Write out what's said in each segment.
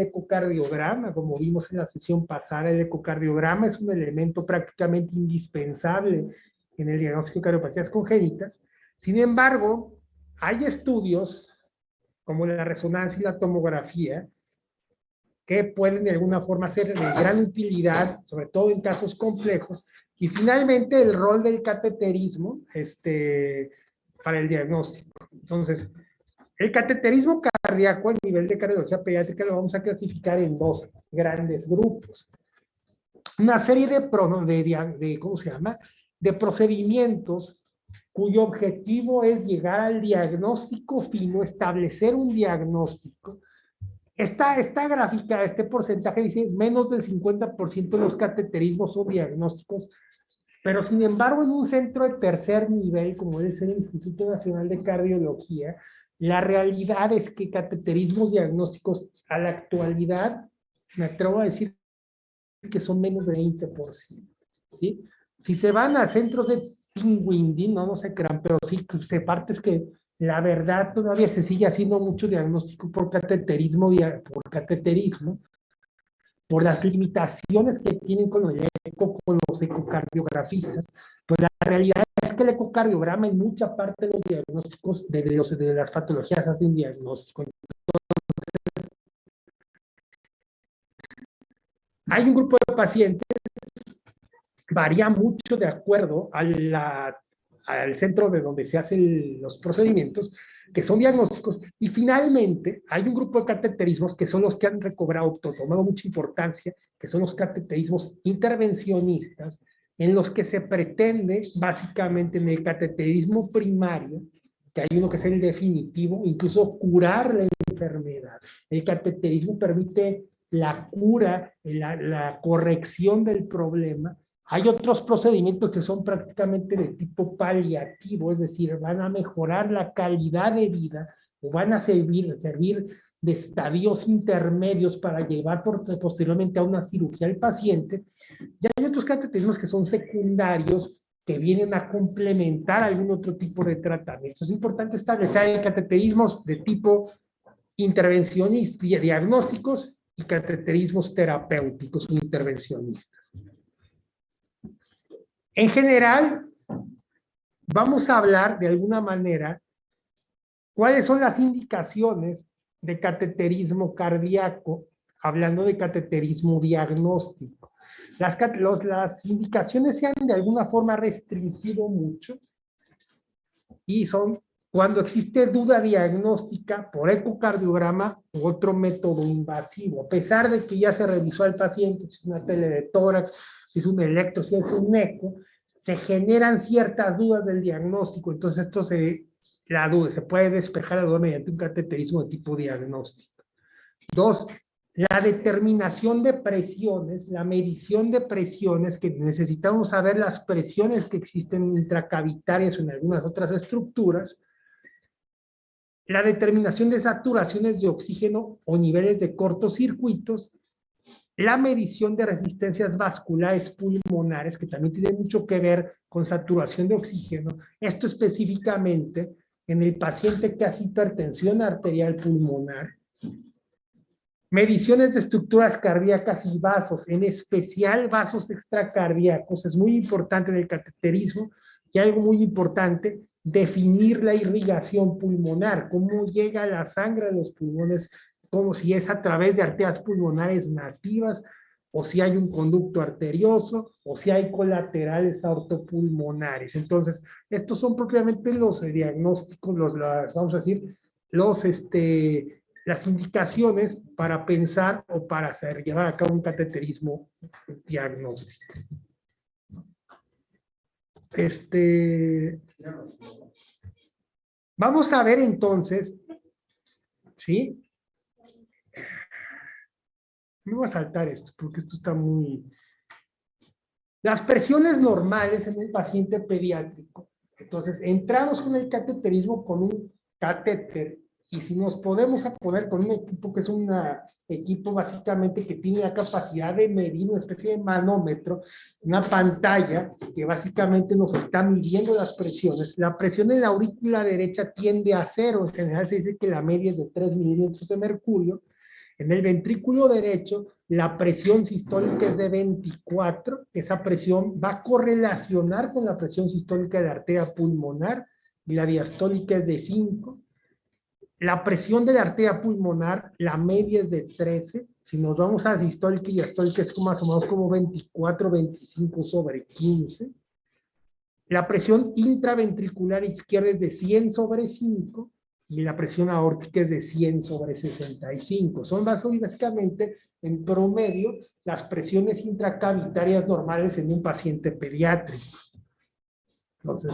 ecocardiograma, como vimos en la sesión pasada. El ecocardiograma es un elemento prácticamente indispensable en el diagnóstico de cardiopatías congénitas. Sin embargo, hay estudios como la resonancia y la tomografía que pueden de alguna forma ser de gran utilidad, sobre todo en casos complejos. Y finalmente el rol del cateterismo para el diagnóstico. Entonces, el cateterismo cardíaco a nivel de cardiología pediátrica lo vamos a clasificar en dos grandes grupos. Una serie ¿cómo se llama? De procedimientos cuyo objetivo es llegar al diagnóstico fino, establecer un diagnóstico. Esta gráfica, este porcentaje dice menos del 50% de los cateterismos son diagnósticos, pero sin embargo en un centro de tercer nivel, como es el Instituto Nacional de Cardiología, la realidad es que cateterismos diagnósticos a la actualidad, me atrevo a decir que son menos del 20%, ¿sí? Si se van a centros de Tinguindín, no se crean, pero sí, se parte es que la verdad todavía se sigue haciendo mucho diagnóstico por cateterismo, por las limitaciones que tienen con los ecocardiografistas. Pues la realidad es que el ecocardiograma en mucha parte de los diagnósticos de las patologías hace un diagnóstico. Entonces, hay un grupo de pacientes, varía mucho de acuerdo al centro de donde se hacen los procedimientos, que son diagnósticos, y finalmente hay un grupo de cateterismos que son los que han tomado mucha importancia, que son los cateterismos intervencionistas, en los que se pretende básicamente en el cateterismo primario, que hay uno que es el definitivo, incluso curar la enfermedad. El cateterismo permite la cura, la corrección del problema. Hay otros procedimientos que son prácticamente de tipo paliativo, es decir, van a mejorar la calidad de vida o van a servir de estadios intermedios para llevar posteriormente a una cirugía al paciente. Y hay otros cateterismos que son secundarios, que vienen a complementar algún otro tipo de tratamiento. Es importante establecer cateterismos de tipo intervencionistas, diagnósticos y cateterismos terapéuticos o intervencionistas. En general, vamos a hablar de alguna manera cuáles son las indicaciones de cateterismo cardíaco, hablando de cateterismo diagnóstico. Las indicaciones se han de alguna forma restringido mucho y son cuando existe duda diagnóstica por ecocardiograma u otro método invasivo, a pesar de que ya se revisó al paciente, si es una tele de tórax, si es un electro, si es un eco, se generan ciertas dudas del diagnóstico. Entonces la duda se puede despejar la duda mediante un cateterismo de tipo diagnóstico. Dos, la determinación de presiones, la medición de presiones, que necesitamos saber las presiones que existen intracavitarias o en algunas otras estructuras. La determinación de saturaciones de oxígeno o niveles de cortocircuitos, la medición de resistencias vasculares pulmonares, que también tiene mucho que ver con saturación de oxígeno, esto específicamente en el paciente que hace hipertensión arterial pulmonar, mediciones de estructuras cardíacas y vasos, en especial vasos extracardíacos, es muy importante en el cateterismo, y algo muy importante, definir la irrigación pulmonar, cómo llega la sangre a los pulmones, como si es a través de arterias pulmonares nativas, o si hay un conducto arterioso, o si hay colaterales aortopulmonares. Entonces, estos son propiamente los diagnósticos, vamos a decir, las indicaciones para pensar o para llevar a cabo un cateterismo diagnóstico. Vamos a ver entonces, ¿sí? Me voy a saltar esto, porque esto está muy... Las presiones normales en un paciente pediátrico. Entonces, entramos con el cateterismo con un catéter, y si nos podemos poner con un equipo que es un equipo básicamente que tiene la capacidad de medir una especie de manómetro, una pantalla que básicamente nos está midiendo las presiones. La presión en la aurícula derecha tiende a cero, en general se dice que la media es de 3 milímetros de mercurio, En el ventrículo derecho, la presión sistólica es de 24, esa presión va a correlacionar con la presión sistólica de la arteria pulmonar, y la diastólica es de 5. La presión de la arteria pulmonar, la media es de 13. Si nos vamos a la sistólica y diastólica, es como más o menos como 24, 25 sobre 15. La presión intraventricular izquierda es de 100 sobre 5 y la presión aórtica es de 100 sobre 65. Son básicamente, en promedio, las presiones intracavitarias normales en un paciente pediátrico. Entonces,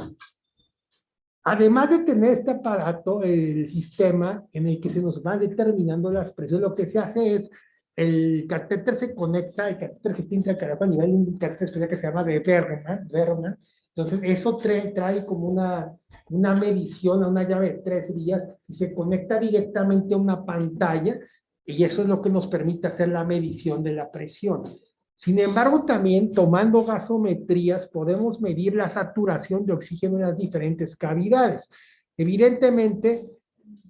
además de tener este aparato, el sistema en el que se nos van determinando las presiones, lo que se hace es, el catéter se conecta, el catéter que está intracardiaco a nivel de un catéter especial que se llama de Berman. Entonces, eso trae como una medición a una llave de 3 vías y se conecta directamente a una pantalla y eso es lo que nos permite hacer la medición de la presión. Sin embargo, también tomando gasometrías podemos medir la saturación de oxígeno en las diferentes cavidades. Evidentemente,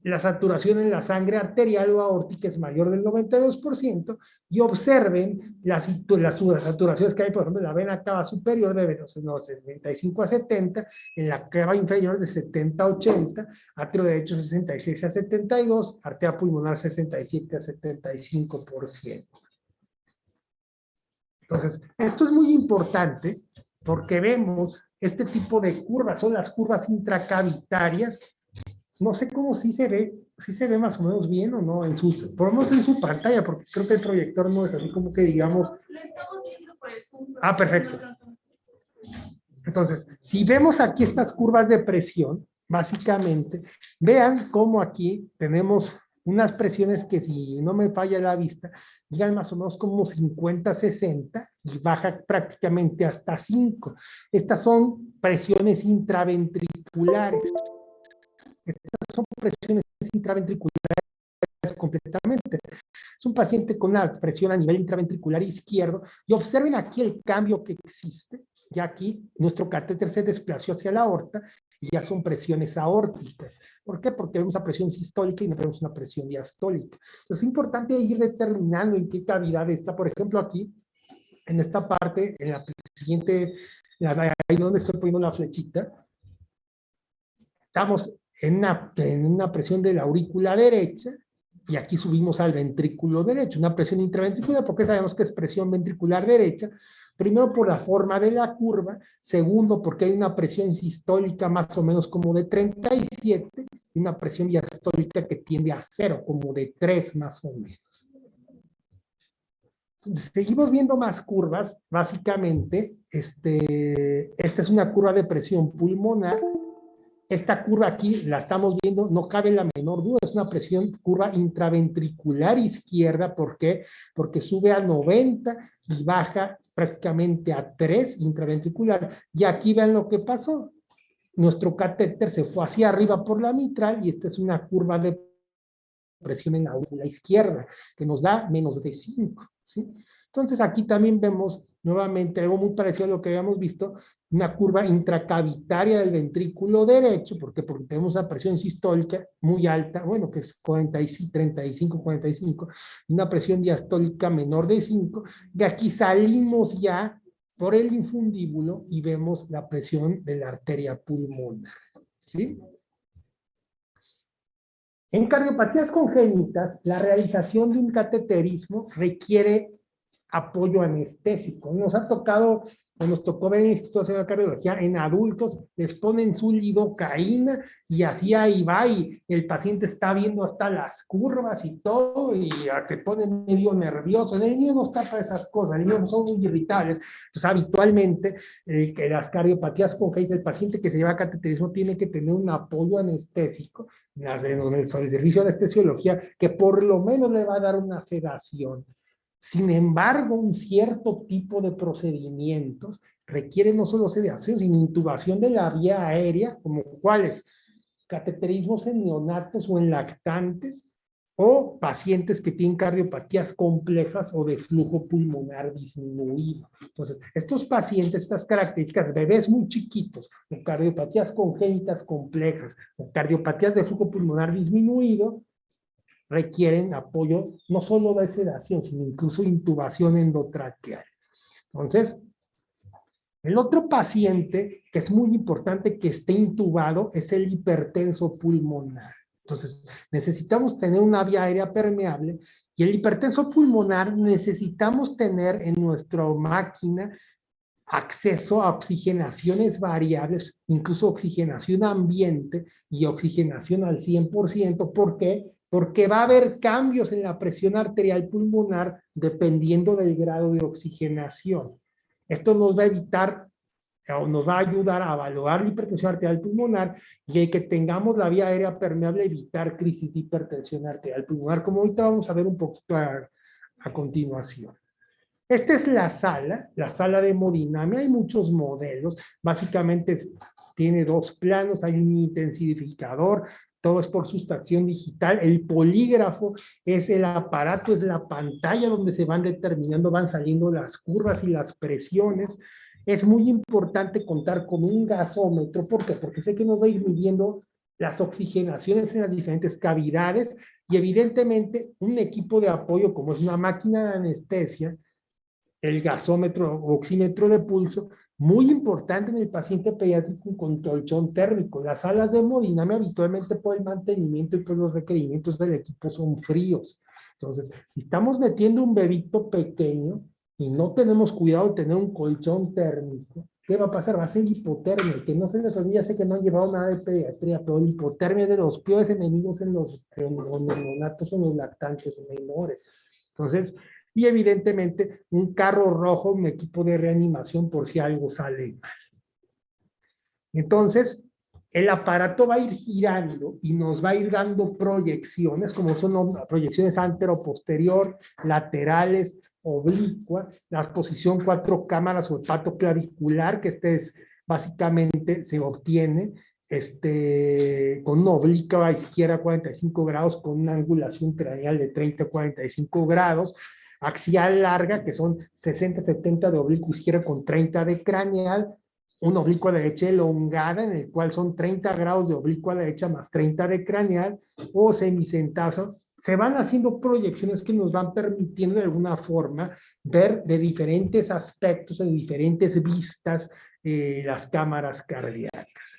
la saturación en la sangre arterial o aórtica es mayor del 92% y observen las saturaciones que hay, por ejemplo, en la vena cava superior de 65 a 70, en la cava inferior de 70 a 80, atrio derecho 66 a 72, arteria pulmonar 67 a 75%. Entonces, esto es muy importante porque vemos este tipo de curvas, son las curvas intracavitarias. No sé cómo sí se ve más o menos bien o no, por lo menos en su pantalla, porque creo que el proyector no es así como que digamos. Lo estamos viendo por el Zoom. Ah, perfecto. Entonces, si vemos aquí estas curvas de presión, básicamente, vean cómo aquí tenemos unas presiones que, si no me falla la vista, llegan más o menos como 50, 60 y baja prácticamente hasta 5. Estas son presiones intraventriculares. Estas son presiones intraventriculares completamente. Es un paciente con una presión a nivel intraventricular izquierdo y observen aquí el cambio que existe. Ya aquí nuestro catéter se desplazó hacia la aorta y ya son presiones aórticas. ¿Por qué? Porque vemos una presión sistólica y no vemos una presión diastólica. Entonces es importante ir determinando en qué cavidad está. Por ejemplo, aquí, en esta parte, en la siguiente, ahí donde estoy poniendo la flechita, estamos en una presión de la aurícula derecha y aquí subimos al ventrículo derecho, una presión intraventricular, porque sabemos que es presión ventricular derecha, primero por la forma de la curva, segundo porque hay una presión sistólica más o menos como de 37 y una presión diastólica que tiende a 0, como de 3 más o menos. Entonces, seguimos viendo más curvas, básicamente, esta es una curva de presión pulmonar. Esta curva aquí la estamos viendo, no cabe la menor duda, es una presión curva intraventricular izquierda. ¿Por qué? Porque sube a 90 y baja prácticamente a 3 intraventricular. Y aquí vean lo que pasó. Nuestro catéter se fue hacia arriba por la mitral y esta es una curva de presión en la aurícula izquierda, que nos da menos de 5. ¿Sí? Entonces aquí también vemos nuevamente algo muy parecido a lo que habíamos visto, una curva intracavitaria del ventrículo derecho, porque tenemos una presión sistólica muy alta, bueno, que es 35, 45, una presión diastólica menor de 5, y aquí salimos ya por el infundíbulo y vemos la presión de la arteria pulmonar. ¿Sí? En cardiopatías congénitas, la realización de un cateterismo requiere apoyo anestésico. Nos tocó ver en el Instituto Nacional de Cardiología, en adultos les ponen su lidocaína y así ahí va, y el paciente está viendo hasta las curvas y todo, y te pone medio nervioso. En el niño no está para esas cosas, el niño son muy irritables. Entonces, habitualmente, que las cardiopatías congénitas, el paciente que se lleva a cateterismo tiene que tener un apoyo anestésico en el servicio de anestesiología, que por lo menos le va a dar una sedación. Sin embargo, un cierto tipo de procedimientos requieren no solo sedación, sino intubación de la vía aérea, como cuáles, cateterismos en neonatos o en lactantes, o pacientes que tienen cardiopatías complejas o de flujo pulmonar disminuido. Entonces, estos pacientes, estas características, bebés muy chiquitos, con cardiopatías congénitas complejas, o cardiopatías de flujo pulmonar disminuido, requieren apoyo no solo de sedación, sino incluso intubación endotraqueal. Entonces, el otro paciente que es muy importante que esté intubado es el hipertenso pulmonar. Entonces, necesitamos tener una vía aérea permeable y el hipertenso pulmonar necesitamos tener en nuestra máquina acceso a oxigenaciones variables, incluso oxigenación ambiente y oxigenación al 100%. ¿Por qué? Porque va a haber cambios en la presión arterial pulmonar dependiendo del grado de oxigenación. Esto nos va a evitar o nos va a ayudar a evaluar la hipertensión arterial pulmonar y el que tengamos la vía aérea permeable, evitar crisis de hipertensión arterial pulmonar, como ahorita vamos a ver un poquito a continuación. Esta es la sala de hemodinamia. Hay muchos modelos. Básicamente tiene dos planos. Hay un intensificador. Todo es por sustracción digital. El polígrafo es el aparato, es la pantalla donde se van determinando, van saliendo las curvas y las presiones. Es muy importante contar con un gasómetro. ¿Por qué? Porque sé que nos va a ir midiendo las oxigenaciones en las diferentes cavidades y evidentemente un equipo de apoyo como es una máquina de anestesia, el gasómetro o oxímetro de pulso, muy importante en el paciente pediátrico con colchón térmico. Las salas de hemodinamia habitualmente por el mantenimiento y por los requerimientos del equipo son fríos. Entonces, si estamos metiendo un bebito pequeño y no tenemos cuidado de tener un colchón térmico, ¿qué va a pasar? Va a ser hipotermia. Y que no se les olvide, sé que no han llevado nada de pediatría, pero la hipotermia es de los peores enemigos en los neonatos o en los lactantes menores. Entonces, y evidentemente un carro rojo, un equipo de reanimación por si algo sale mal. Entonces, el aparato va a ir girando y nos va a ir dando proyecciones, como son proyecciones antero-posterior, laterales, oblicua, la posición 4 cámaras o el pato clavicular, que es básicamente se obtiene con una oblicua a izquierda 45 grados, con una angulación craneal de 30 a 45 grados, axial larga, que son 60-70 de oblicuo izquierda con 30 de craneal, una oblicua derecha elongada, en el cual son 30 grados de oblicua derecha más 30 de craneal, o semisentado. Se van haciendo proyecciones que nos van permitiendo de alguna forma ver de diferentes aspectos, de diferentes vistas, las cámaras cardíacas.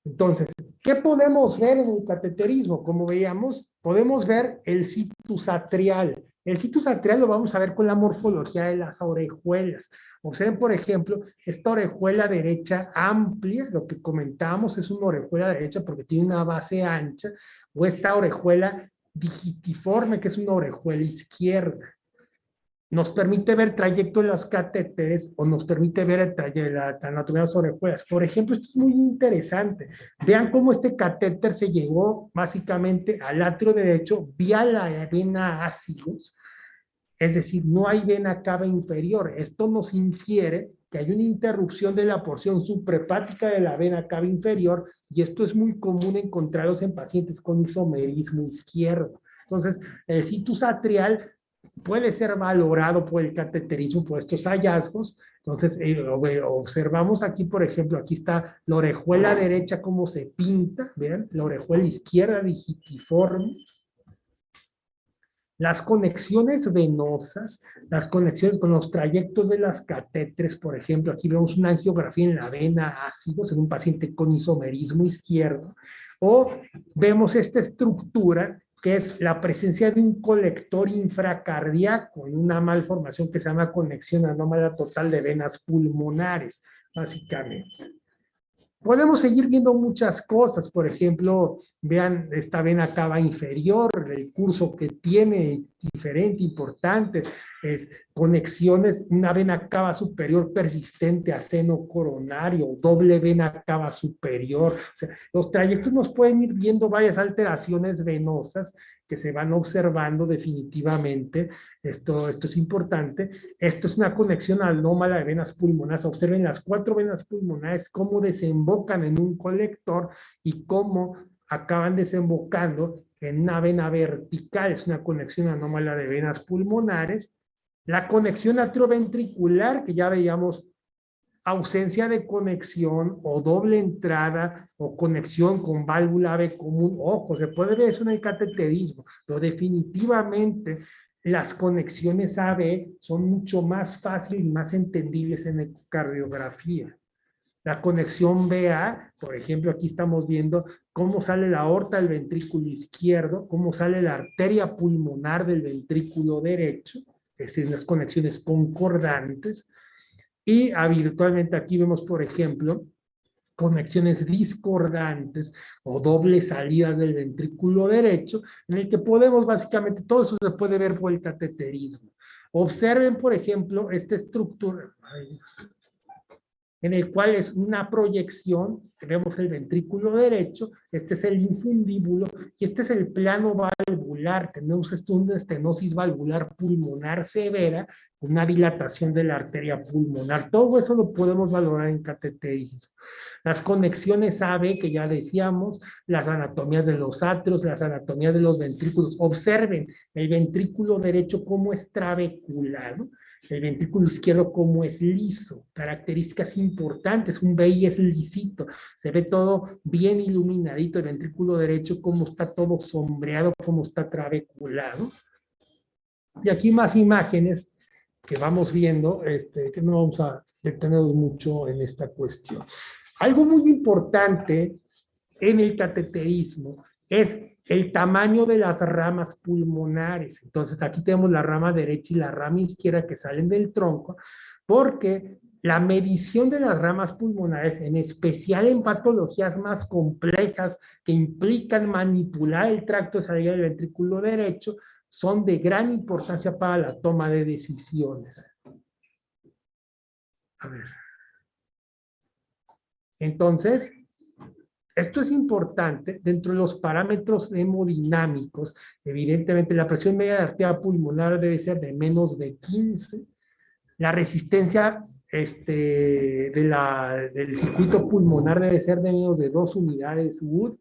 Entonces, ¿qué podemos ver en el cateterismo? Como veíamos, podemos ver el situs atrial. El situs atrial lo vamos a ver con la morfología de las orejuelas. Observen, por ejemplo, esta orejuela derecha amplia, lo que comentábamos es una orejuela derecha porque tiene una base ancha, o esta orejuela digitiforme, que es una orejuela izquierda. Nos permite ver trayecto de los catéteres o nos permite ver el trayecto de la anatomía de las orejuelas. Por ejemplo, esto es muy interesante. Vean cómo este catéter se llegó básicamente al atrio derecho vía la vena ácidos, es decir, no hay vena cava inferior. Esto nos infiere que hay una interrupción de la porción suprahepática de la vena cava inferior y esto es muy común encontrarlos en pacientes con isomerismo izquierdo. Entonces, el situs atrial puede ser valorado por el cateterismo, por estos hallazgos. Entonces, observamos aquí, por ejemplo, aquí está la orejuela derecha, cómo se pinta, ¿ven? La orejuela izquierda digitiforme. Las conexiones venosas, las conexiones con los trayectos de las catéteres, por ejemplo, aquí vemos una angiografía en la vena ácidos en un paciente con isomerismo izquierdo, o vemos esta estructura que es la presencia de un colector infracardíaco en una malformación que se llama conexión anómala total de venas pulmonares, básicamente. Podemos seguir viendo muchas cosas, por ejemplo, vean esta vena cava inferior, el curso que tiene diferente, importante, es conexiones, una vena cava superior persistente a seno coronario, doble vena cava superior. O sea, los trayectos nos pueden ir viendo varias alteraciones venosas que se van observando definitivamente. Esto es importante. Esto es una conexión anómala de venas pulmonares. Observen las 4 venas pulmonares, cómo desembocan en un colector y cómo acaban desembocando en una vena vertical. Es una conexión anómala de venas pulmonares. La conexión atrioventricular, que ya veíamos ausencia de conexión o doble entrada o conexión con válvula AV común. Ojo, se puede ver eso en el cateterismo, pero definitivamente las conexiones AV son mucho más fáciles y más entendibles en ecocardiografía. La conexión BA, por ejemplo, aquí estamos viendo cómo sale la aorta del ventrículo izquierdo, cómo sale la arteria pulmonar del ventrículo derecho, es decir, unas conexiones concordantes. Y virtualmente aquí vemos, por ejemplo, conexiones discordantes o dobles salidas del ventrículo derecho, en el que podemos básicamente, todo eso se puede ver por el cateterismo. Observen, por ejemplo, esta estructura, en el cual es una proyección, tenemos el ventrículo derecho, este es el infundíbulo, y este es el plano valvular, tenemos una estenosis valvular pulmonar severa, una dilatación de la arteria pulmonar, todo eso lo podemos valorar en cateterismo. Las conexiones AB, que ya decíamos, las anatomías de los atrios, las anatomías de los ventrículos, observen el ventrículo derecho como es trabecular, el ventrículo izquierdo como es liso, características importantes, un VI es lisito, se ve todo bien iluminadito, el ventrículo derecho como está todo sombreado, como está trabeculado. Y aquí más imágenes que vamos viendo, que no vamos a detenernos mucho en esta cuestión. Algo muy importante en el cateterismo es el tamaño de las ramas pulmonares. Entonces, aquí tenemos la rama derecha y la rama izquierda que salen del tronco, porque la medición de las ramas pulmonares, en especial en patologías más complejas que implican manipular el tracto de salida del ventrículo derecho, son de gran importancia para la toma de decisiones. A ver. Entonces, esto es importante dentro de los parámetros hemodinámicos. Evidentemente, la presión media de arteria pulmonar debe ser de menos de 15. La resistencia del circuito pulmonar debe ser de menos de 2 unidades Wood.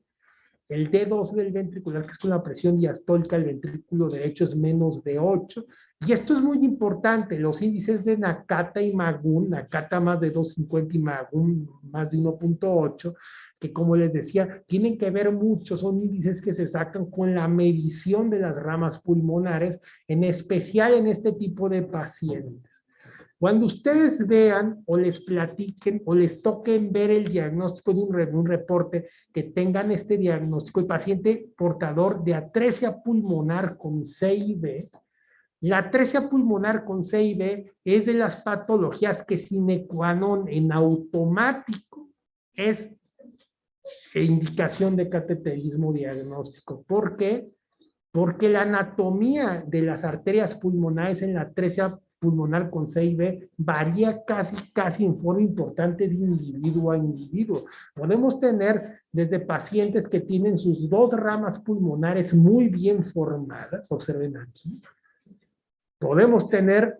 El D2 del ventricular, que es con la presión diastólica del ventrículo derecho, es menos de 8. Y esto es muy importante, los índices de Nakata y Magun, Nakata más de 2.50 y Magun más de 1.8, que como les decía, tienen que ver mucho, son índices que se sacan con la medición de las ramas pulmonares, en especial en este tipo de pacientes. Cuando ustedes vean o les platiquen o les toquen ver el diagnóstico de un reporte que tengan este diagnóstico, el paciente portador de atresia pulmonar con CIB, la atresia pulmonar con CIB es de las patologías que sine qua non en automático es indicación de cateterismo diagnóstico. ¿Por qué? Porque la anatomía de las arterias pulmonares en la atresia pulmonar con CIB varía casi en forma importante de individuo a individuo. Podemos tener desde pacientes que tienen sus dos ramas pulmonares muy bien formadas, observen aquí. Podemos tener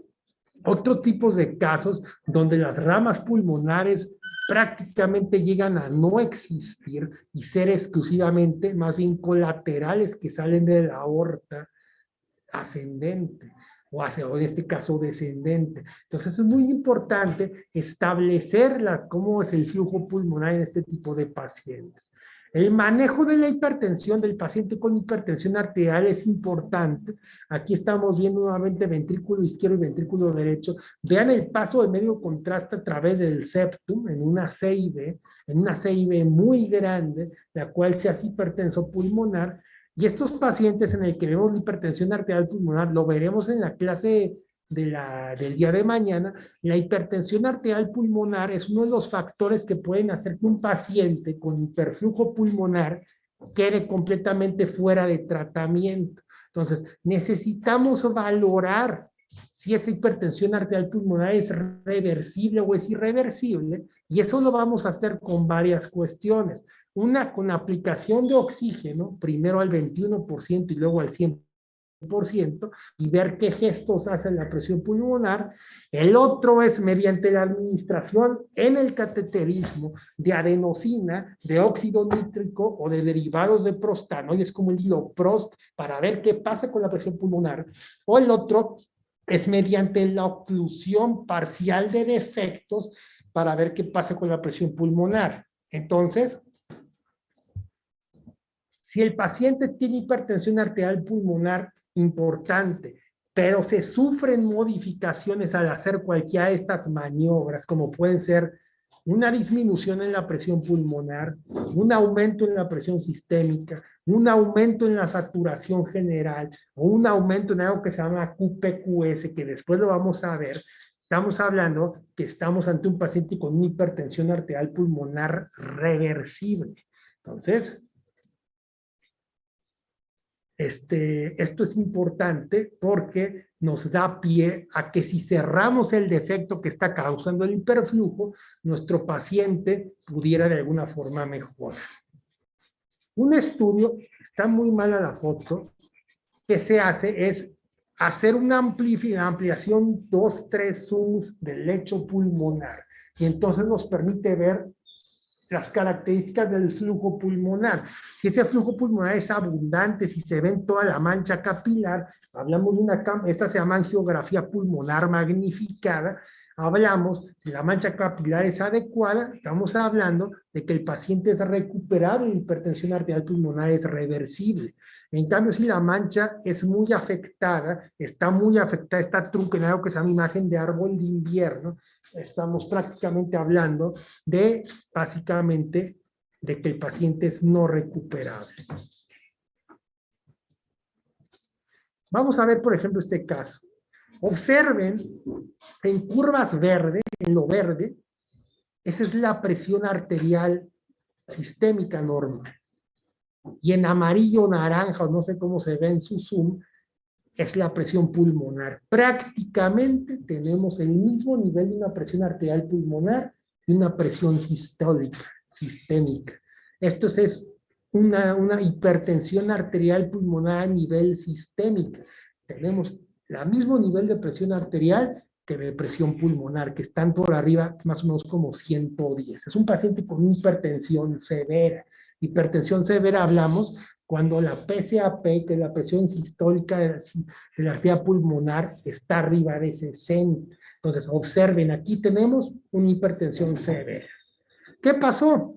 otros tipos de casos donde las ramas pulmonares prácticamente llegan a no existir y ser exclusivamente más bien colaterales que salen de la aorta ascendente o en este caso descendente. Entonces es muy importante establecer cómo es el flujo pulmonar en este tipo de pacientes. El manejo de la hipertensión del paciente con hipertensión arterial es importante. Aquí estamos viendo nuevamente ventrículo izquierdo y ventrículo derecho. Vean el paso de medio contraste a través del septum en una CIB muy grande, la cual se hace hipertenso pulmonar. Y estos pacientes en el que vemos la hipertensión arterial pulmonar, lo veremos en la clase del día de mañana, la hipertensión arterial pulmonar es uno de los factores que pueden hacer que un paciente con hiperflujo pulmonar quede completamente fuera de tratamiento. Entonces, necesitamos valorar si esa hipertensión arterial pulmonar es reversible o es irreversible, y eso lo vamos a hacer con varias cuestiones. Una con aplicación de oxígeno, primero al 21% y luego al 100%, y ver qué gestos hace la presión pulmonar. El otro es mediante la administración en el cateterismo de adenosina, de óxido nítrico o de derivados de prostanoides como el Diloprost para ver qué pasa con la presión pulmonar. O el otro es mediante la oclusión parcial de defectos para ver qué pasa con la presión pulmonar. Entonces, si el paciente tiene hipertensión arterial pulmonar importante, pero se sufren modificaciones al hacer cualquiera de estas maniobras, como pueden ser una disminución en la presión pulmonar, un aumento en la presión sistémica, un aumento en la saturación general, o un aumento en algo que se llama QPQS, que después lo vamos a ver. Estamos hablando que estamos ante un paciente con una hipertensión arterial pulmonar reversible. Entonces, esto es importante porque nos da pie a que si cerramos el defecto que está causando el hiperflujo, nuestro paciente pudiera de alguna forma mejorar. Un estudio, está muy mala la foto, que se hace es hacer una ampliación 2-3 zooms del lecho pulmonar y entonces nos permite ver las características del flujo pulmonar. Si ese flujo pulmonar es abundante, si se ve en toda la mancha capilar, hablamos de esta se llama angiografía pulmonar magnificada, hablamos, si la mancha capilar es adecuada, estamos hablando de que el paciente es recuperable y hipertensión arterial pulmonar es reversible. En cambio, si la mancha es muy afectada, está trunca en algo que se llama imagen de árbol de invierno, estamos prácticamente hablando de, básicamente, de que el paciente es no recuperable. Vamos a ver, por ejemplo, este caso. Observen en curvas verdes, en lo verde, esa es la presión arterial sistémica normal. Y en amarillo, naranja, o no sé cómo se ve en su zoom, es la presión pulmonar. Prácticamente tenemos el mismo nivel de una presión arterial pulmonar y una presión sistémica. Esto es una hipertensión arterial pulmonar a nivel sistémico. Tenemos el mismo nivel de presión arterial que de presión pulmonar, que están por arriba más o menos como 110. Es un paciente con hipertensión severa. Hipertensión severa hablamos cuando la PSAP, que es la presión sistólica de la arteria pulmonar, está arriba de 60. Entonces, observen, aquí tenemos una hipertensión severa. ¿Qué pasó?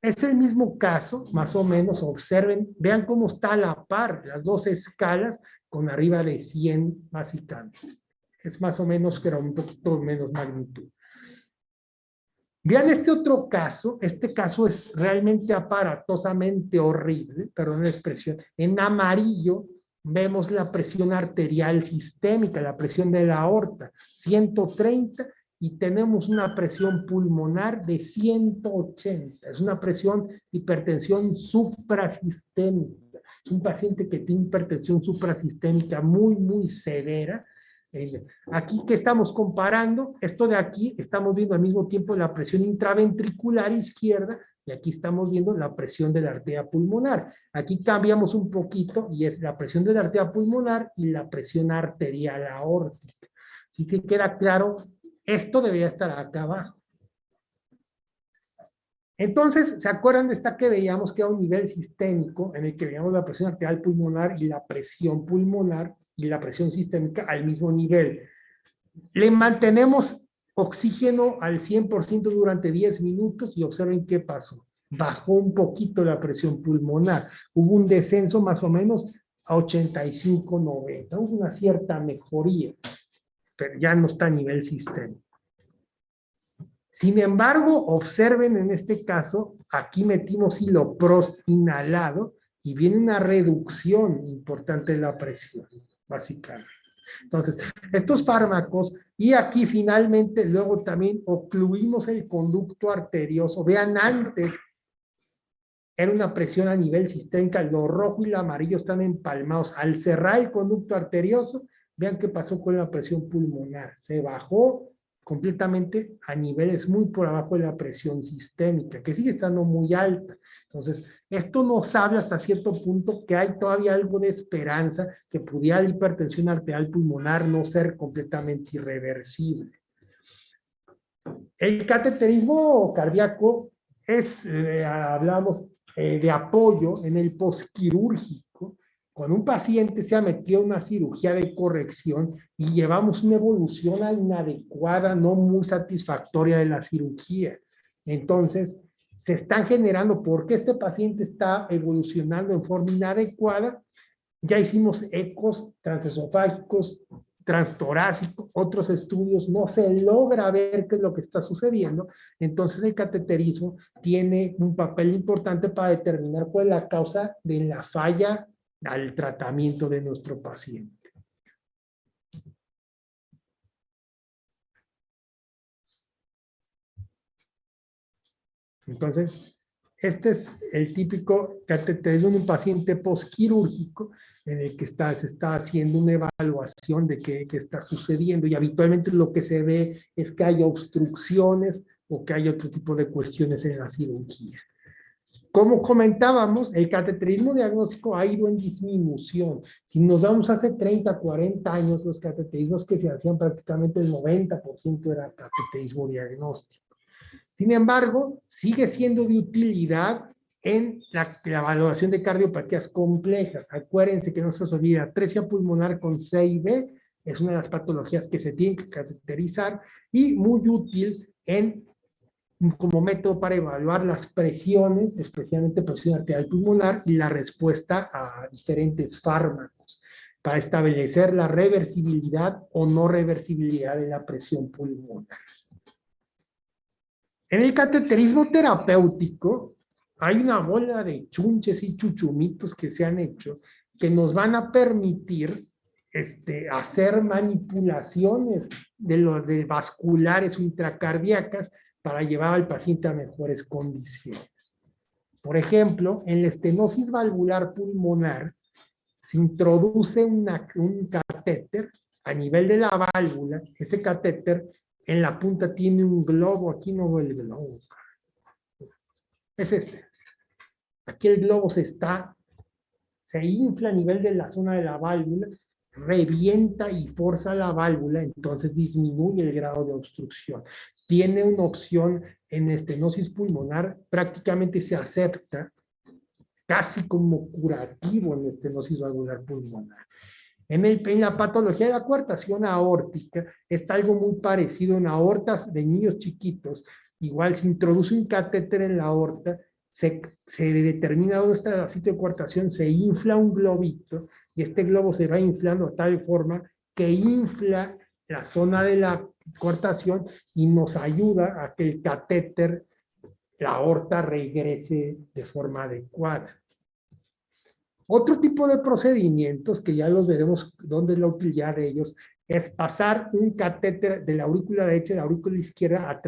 Es el mismo caso, más o menos, observen, vean cómo está a la par, las dos escalas, con arriba de 100 básicamente. Es más o menos, pero un poquito menos magnitud. Vean este otro caso, este caso es realmente aparatosamente horrible, perdón la expresión. En amarillo vemos la presión arterial sistémica, la presión de la aorta, 130, y tenemos una presión pulmonar de 180. Es una presión de hipertensión suprasistémica. Es un paciente que tiene hipertensión suprasistémica muy, muy severa. Aquí, ¿qué estamos comparando? Esto de aquí, estamos viendo al mismo tiempo la presión intraventricular izquierda y aquí estamos viendo la presión de la arteria pulmonar. Aquí cambiamos un poquito y es la presión de la arteria pulmonar y la presión arterial aórtica. Si se queda claro, esto debería estar acá abajo. Entonces, ¿se acuerdan de esta que veíamos que era un nivel sistémico en el que veíamos la presión arterial pulmonar y la presión pulmonar y la presión sistémica al mismo nivel? Le mantenemos oxígeno al 100% durante 10 minutos y observen qué pasó. Bajó un poquito la presión pulmonar. Hubo un descenso más o menos a 85-90. Hubo una cierta mejoría, pero ya no está a nivel sistémico. Sin embargo, observen en este caso, aquí metimos iloprost inhalado y viene una reducción importante de la presión, básicamente. Entonces, estos fármacos, y aquí finalmente luego también ocluimos el conducto arterioso. Vean, antes era una presión a nivel sistémica, lo rojo y lo amarillo están empalmados. Al cerrar el conducto arterioso, vean qué pasó con la presión pulmonar. Se bajó completamente a niveles muy por abajo de la presión sistémica, que sigue estando muy alta. Entonces, esto nos habla hasta cierto punto que hay todavía algo de esperanza que pudiera la hipertensión arterial pulmonar no ser completamente irreversible. El cateterismo cardíaco es, hablamos de apoyo en el posquirúrgico, Cuando un paciente se ha metido en una cirugía de corrección y llevamos una evolución inadecuada, no muy satisfactoria de la cirugía, entonces se están generando, porque este paciente está evolucionando en forma inadecuada, ya hicimos ecos transesofágicos, transtorácicos, otros estudios, no se logra ver qué es lo que está sucediendo, entonces el cateterismo tiene un papel importante para determinar cuál es la causa de la falla al tratamiento de nuestro paciente. Entonces, este es el típico cateterismo en un paciente posquirúrgico en el que se está haciendo una evaluación de qué está sucediendo y habitualmente lo que se ve es que hay obstrucciones o que hay otro tipo de cuestiones en la cirugía. Como comentábamos, el cateterismo diagnóstico ha ido en disminución. Si nos vamos hace 30, 40 años, los cateterismos que se hacían prácticamente el 90% era cateterismo diagnóstico. Sin embargo, sigue siendo de utilidad en la valoración de cardiopatías complejas. Acuérdense que no se os olvida, atresia pulmonar con C y B es una de las patologías que se tienen que cateterizar y muy útil como método para evaluar las presiones, especialmente presión arterial pulmonar y la respuesta a diferentes fármacos para establecer la reversibilidad o no reversibilidad de la presión pulmonar. En el cateterismo terapéutico hay una bola de chunches y chuchumitos que se han hecho que nos van a permitir hacer manipulaciones de vasculares o intracardíacas para llevar al paciente a mejores condiciones. Por ejemplo, en la estenosis valvular pulmonar se introduce un catéter a nivel de la válvula. Ese catéter en la punta tiene un globo, aquí no veo el globo. Es este. Aquí el globo se infla a nivel de la zona de la válvula, revienta y forza la válvula, entonces disminuye el grado de obstrucción. Tiene una opción en estenosis pulmonar, prácticamente se acepta casi como curativo en estenosis valvular pulmonar. En la patología de la coartación aórtica está algo muy parecido en aortas de niños chiquitos. Igual se introduce un catéter en la aorta, se determina dónde está el sitio de coartación, se infla un globito y este globo se va inflando de tal forma que infla la zona de la coartación y nos ayuda a que el catéter, la aorta, regrese de forma adecuada. Otro tipo de procedimientos, que ya los veremos dónde es la utilidad de ellos, es pasar un catéter de la aurícula derecha a la aurícula izquierda a